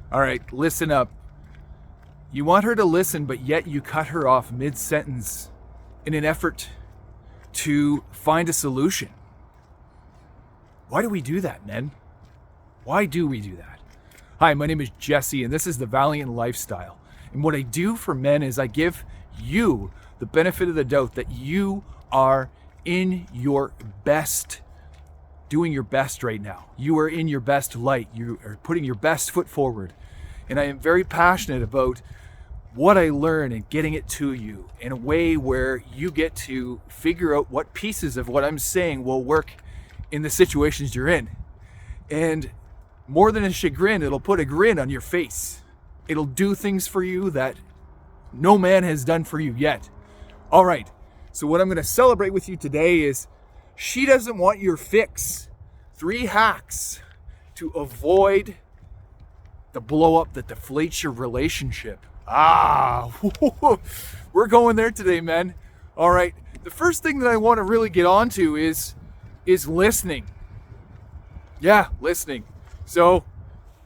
All right, listen up. You want her to listen, but yet you cut her off mid-sentence in an effort to find a solution. Why do we do that, men? Why do we do that? Hi, my name is Jesse, and this is the Valiant Lifestyle. And what I do for men is I give you the benefit of the doubt that you are in your best, doing your best right now. You are in your best light. You are putting your best foot forward. And I am very passionate about what I learn and getting it to you in a way where you get to figure out what pieces of what I'm saying will work in the situations you're in. And more than a chagrin, it'll put a grin on your face. It'll do things for you that no man has done for you yet. All right, so what I'm going to celebrate with you today is she doesn't want your fix. 3 hacks to avoid the blow up that deflates your relationship. We're going there today, men. All right, the first thing that I want to really get onto is listening. Yeah, listening. So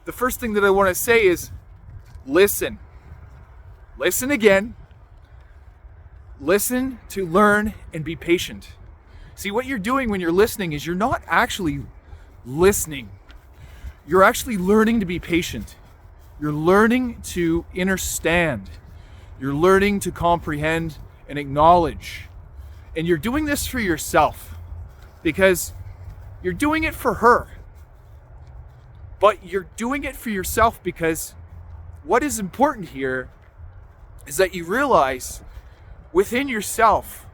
the first thing that I want to say is listen. Listen again. Listen to learn and be patient. See, what you're doing when you're listening is you're not actually listening. You're actually learning to be patient. You're learning to understand. You're learning to comprehend and acknowledge. And you're doing this for yourself because you're doing it for her. But you're doing it for yourself because what is important here is that you realize within yourself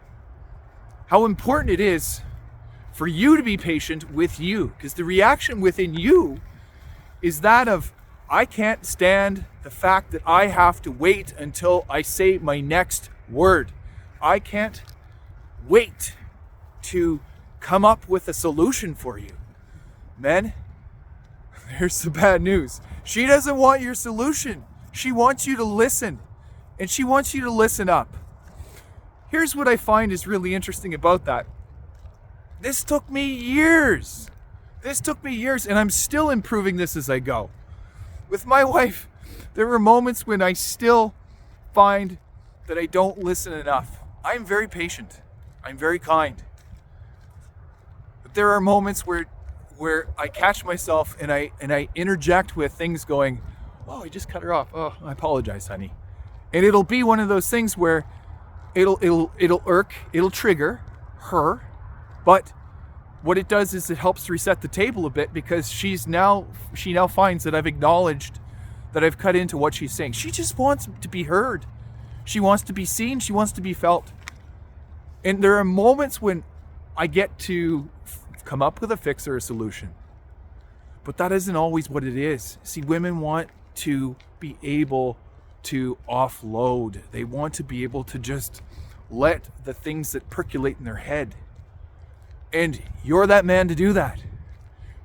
how important it is for you to be patient with you. Because the reaction within you is that of, I can't stand the fact that I have to wait until I say my next word. I can't wait to come up with a solution for you. Men, there's the bad news. She doesn't want your solution. She wants you to listen, and she wants you to listen up. Here's what I find is really interesting about that. This took me years. And I'm still improving this as I go. With my wife, there were moments when I still find that I don't listen enough. I'm very patient. I'm very kind. But there are moments where I catch myself and I interject with things going, oh, I just cut her off. Oh, I apologize, honey. And it'll be one of those things where it'll irk, it'll trigger her, but what it does is it helps reset the table a bit because she now finds that I've acknowledged that I've cut into what she's saying. She just wants to be heard. She wants to be seen. She wants to be felt. And there are moments when I get to come up with a fix or a solution. But that isn't always what it is. See, women want to be able to offload. They want to be able to just let the things that percolate in their head. And you're that man to do that.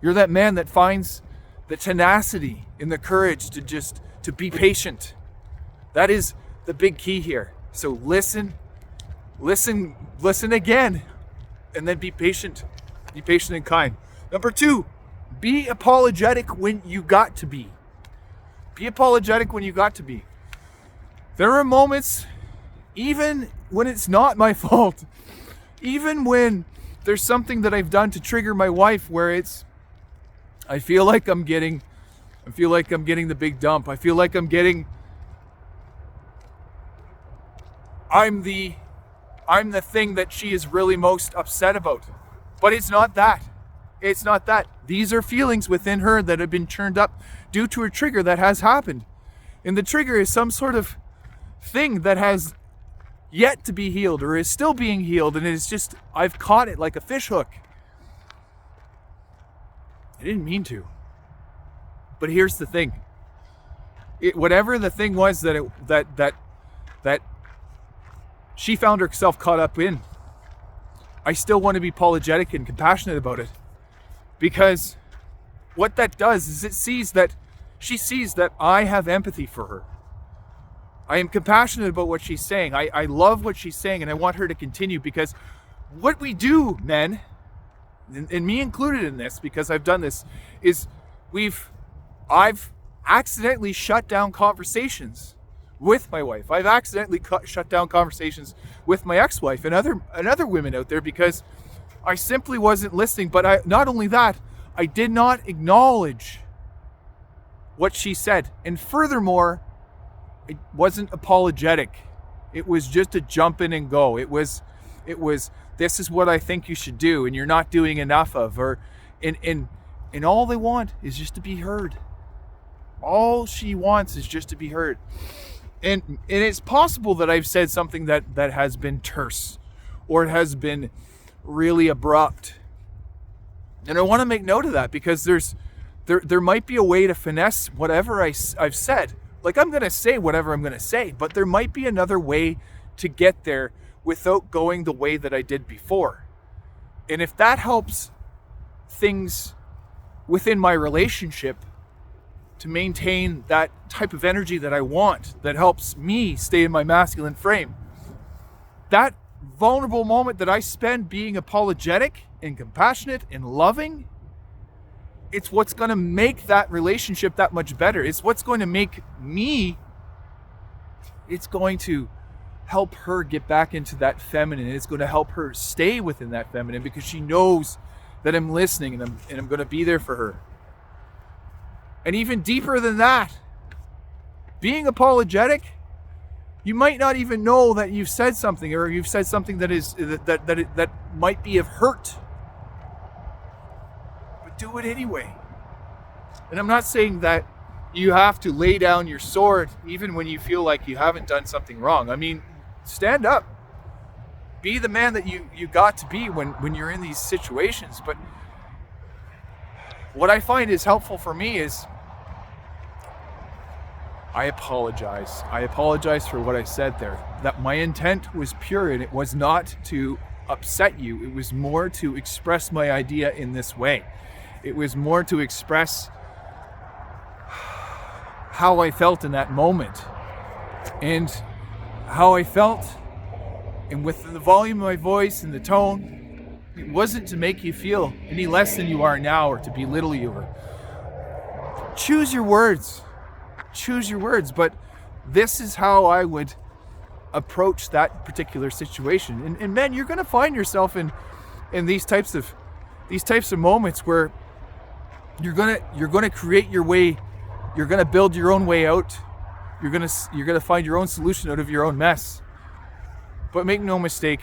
You're that man that finds the tenacity and the courage to be patient. That is the big key here. So listen again, and then be patient. Be patient and kind. Number 2, be apologetic when you got to be. Be apologetic when you got to be. There are moments, even when it's not my fault, even when there's something that I've done to trigger my wife where I feel like I'm getting the big dump. I feel like I'm the thing that she is really most upset about. But it's not that. It's not that. These are feelings within her that have been churned up due to a trigger that has happened. And the trigger is some sort of thing that has yet to be healed or is still being healed, and it's just, I've caught it like a fish hook. I didn't mean to. But here's the thing. Whatever the thing was that she found herself caught up in, I still want to be apologetic and compassionate about it. Because what that does is she sees that I have empathy for her. I am compassionate about what she's saying. I love what she's saying, and I want her to continue, because what we do, men, and me included in this, because I've done this, is I've accidentally shut down conversations with my wife. I've accidentally shut down conversations with my ex-wife and other women out there because I simply wasn't listening. But not only that, I did not acknowledge what she said. And furthermore, it wasn't apologetic. It was just a jump in and go. It was this is what I think you should do and you're not doing enough of, and all they want is just to be heard. All she wants is just to be heard. And it's possible that I've said something that has been terse or it has been really abrupt. And I want to make note of that because there might be a way to finesse whatever I've said. Like, I'm going to say whatever I'm going to say, but there might be another way to get there without going the way that I did before. And if that helps things within my relationship to maintain that type of energy that I want, that helps me stay in my masculine frame, that vulnerable moment that I spend being apologetic and compassionate and loving, it's what's going to make that relationship that much better. It's what's going to make me, it's going to help her get back into that feminine. It's going to help her stay within that feminine because she knows that I'm listening and I'm going to be there for her. And even deeper than that, being apologetic, you might not even know that you've said something, or you've said something that might be of hurt. But do it anyway. And I'm not saying that you have to lay down your sword even when you feel like you haven't done something wrong. I mean, stand up. Be the man that you got to be when you're in these situations. But what I find is helpful for me is I apologize. I apologize for what I said there. That my intent was pure and it was not to upset you. It was more to express my idea in this way. It was more to express how I felt in that moment and how I felt, and with the volume of my voice and the tone. It wasn't to make you feel any less than you are now or to belittle you. Or choose your words. Choose your words. But this is how I would approach that particular situation. And men, you're going to find yourself in these types of moments where you're going to create your way. You're going to build your own way out. You're going to find your own solution out of your own mess. But make no mistake,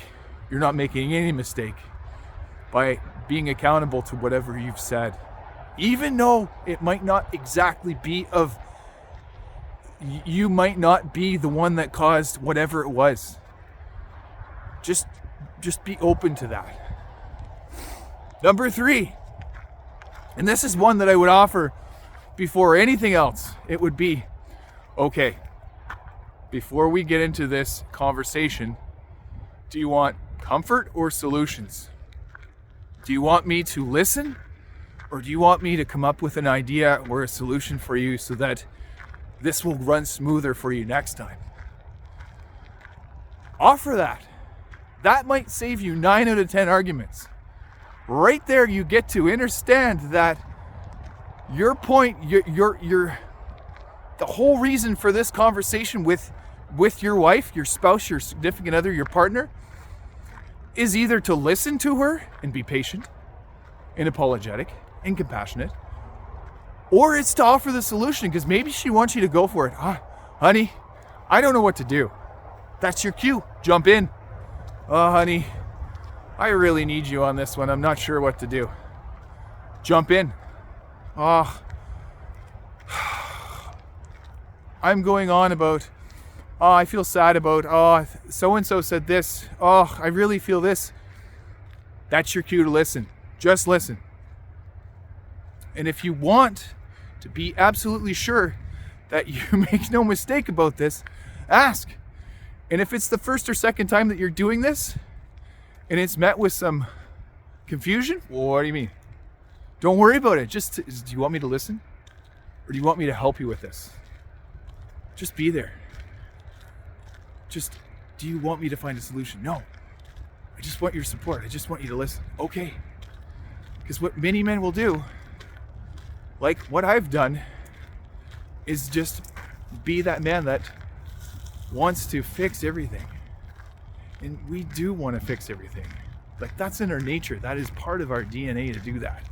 you're not making any mistake by being accountable to whatever you've said. Even though it might not exactly be you might not be the one that caused whatever it was. Just be open to that. Number 3, and this is one that I would offer before anything else, it would be, okay, before we get into this conversation, do you want comfort or solutions? Do you want me to listen, or do you want me to come up with an idea or a solution for you so that this will run smoother for you next time? Offer that. That might save you 9 out of 10 arguments. Right there, you get to understand that your point, your the whole reason for this conversation with your wife, your spouse, your significant other, your partner, is either to listen to her and be patient and apologetic and compassionate, or it's to offer the solution because maybe she wants you to go for it. Honey, I don't know what to do. That's your cue. Jump in. Oh, honey, I really need you on this one. I'm not sure what to do. Jump in. Oh, I'm going on about, I feel sad about, so-and-so said this. I really feel this. That's your cue to listen. Just listen. And if you want to be absolutely sure that you make no mistake about this, ask. And if it's the first or second time that you're doing this, and it's met with some confusion, well, what do you mean? Don't worry about it. Do you want me to listen? Or do you want me to help you with this? Just be there. Do you want me to find a solution? No. I just want your support. I just want you to listen. Okay. Because what many men will do, like what I've done, is just be that man that wants to fix everything. And we do want to fix everything. Like, that's in our nature. That is part of our DNA to do that.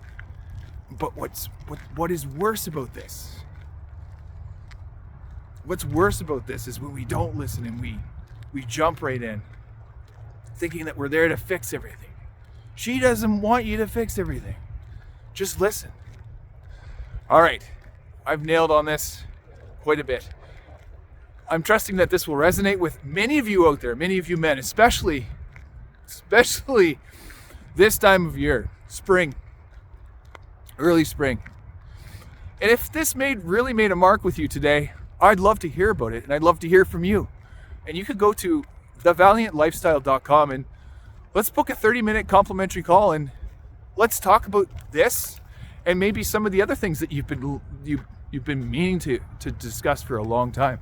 But what is worse about this? What's worse about this is when we don't listen and we jump right in, thinking that we're there to fix everything. She doesn't want you to fix everything. Just listen. All right, I've nailed on this quite a bit. I'm trusting that this will resonate with many of you out there, many of you men, especially this time of year, spring, early spring. And if this really made a mark with you today, I'd love to hear about it, and I'd love to hear from you. And you could go to thevaliantlifestyle.com and let's book a 30-minute complimentary call, and let's talk about this and maybe some of the other things that you've been meaning to discuss for a long time.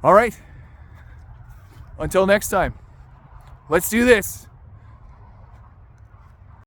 All right. Until next time, let's do this.